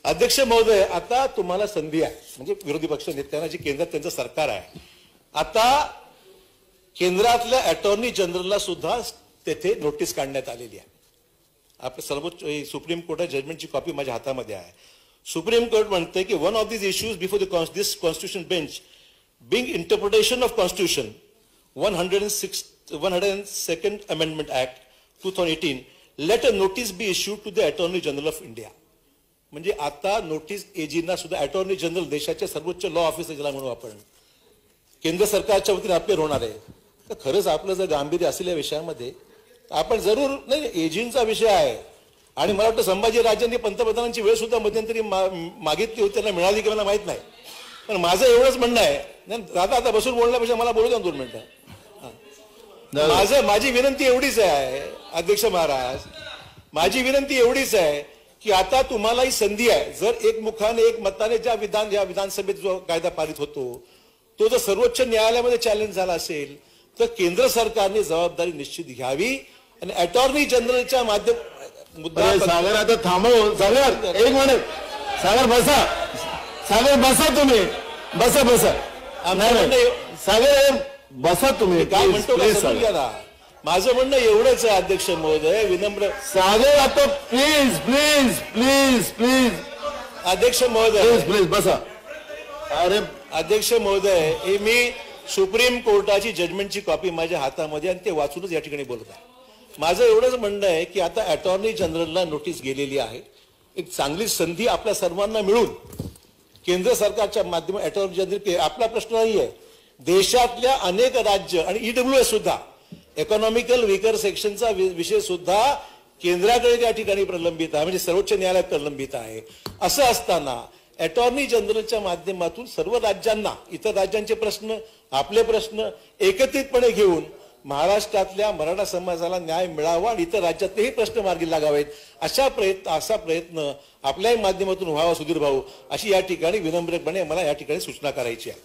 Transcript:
अध्यक्ष महोदय, आता तुम्हाला संधी आहे, म्हणजे विरोधी पक्ष नेत्यांना जे केंद्रात त्यांचं सरकार आहे, आता केंद्रातल्या अटॉर्नी जनरलला सुद्धा तेथे नोटीस काढण्यात आलेली आहे. आपल्या सर्वोच्च सुप्रीम कोर्टाच्या जजमेंटची कॉपी माझ्या हातामध्ये आहे. सुप्रीम कोर्ट म्हणते की one of this issues before this constitution bench being interpretation of constitution 102nd Amendment Act 2018 let a notice be issued to the Attorney General of India. म्हणजे आता नोटीस एजीना सुद्धा attorney general देशाच्या सर्वोच्च law officer ज्याला म्हणू आपण केंद्र सरकारच्या वतीने अपेअर होणार आहे. तर खरंच आपलं जर गांभीर्य असेल या विषयामध्ये आपण जरूर नाही, एजींचा विषय आहे आणि मला वाटतं संभाजी राजांनी पंतप्रधानांची वेळ सुद्धा मध्यंतरी मागितली होती, त्यांना मिळाली की मला माहित नाही. पण माझं एवढंच म्हणणं आहे, दादा आता बसून बोलण्यापेक्षा मला बोलू द्या 2 मिनिटं. माझी विनंती एवढीच आहे अध्यक्ष महाराज, माझी विनंती एवढीच आहे की आता तुम्हाला ही संधी आहे. जर एकमुखाने एक मताने या विधानसभेत जो कायदा पारित होतो तो जर सर्वोच्च न्यायालयामध्ये चॅलेंज झाला असेल तर केंद्र सरकारने जबाबदारी निश्चित घ्यावी आणि अटॉर्नी जनरलच्या माध्यम मुद्दा. सागर आता थांबव. सागर 1 मिनिट. सागर बसा. सागर बसा, तुम्ही बसा. सागर बसा, तुम्ही काय म्हणतो माझं म्हणणं एवढंच आहे अध्यक्ष महोदय, विनम्र. सागर आता प्लीज अध्यक्ष महोदय प्लीज बसा. अरे अध्यक्ष महोदय, हे मी सुप्रीम कोर्टाची जजमेंटची कॉपी माझ्या हातामध्ये आणि ते वाचूनच या ठिकाणी बोलत आहे. माझं एवढंच म्हणणं आहे की आता अटॉर्नी जनरलला नोटीस गेलेली आहे. एक चांगली संधी आपल्या सर्वांना मिळून केंद्र सरकारच्या माध्यमातून अटॉर्नी जनरल, आपला प्रश्न नाही आहे, देशातल्या अनेक राज्य आणि ईडब्ल्यूएस सुद्धा इकॉनॉमिकल वीकर सेक्शनचा विषय सुद्धा केंद्राकडे त्या ठिकाणी प्रलंबित आहे, म्हणजे सर्वोच्च न्यायालयात प्रलंबित आहे. असं असताना अटॉर्नी जनरलच्या माध्यमातून सर्व राज्यांना, इतर राज्यांचे प्रश्न, आपले प्रश्न एकत्रितपणे घेऊन महाराष्ट्रातल्या मराठा समाजाला न्याय मिळावा आणि इतर राज्यातलेही प्रश्न मार्गी लागावेत असा प्रयत्न आपल्याही माध्यमातून व्हावा सुधीर भाऊ, अशी या ठिकाणी विनम्रपणे मला या ठिकाणी सूचना करायची आहे.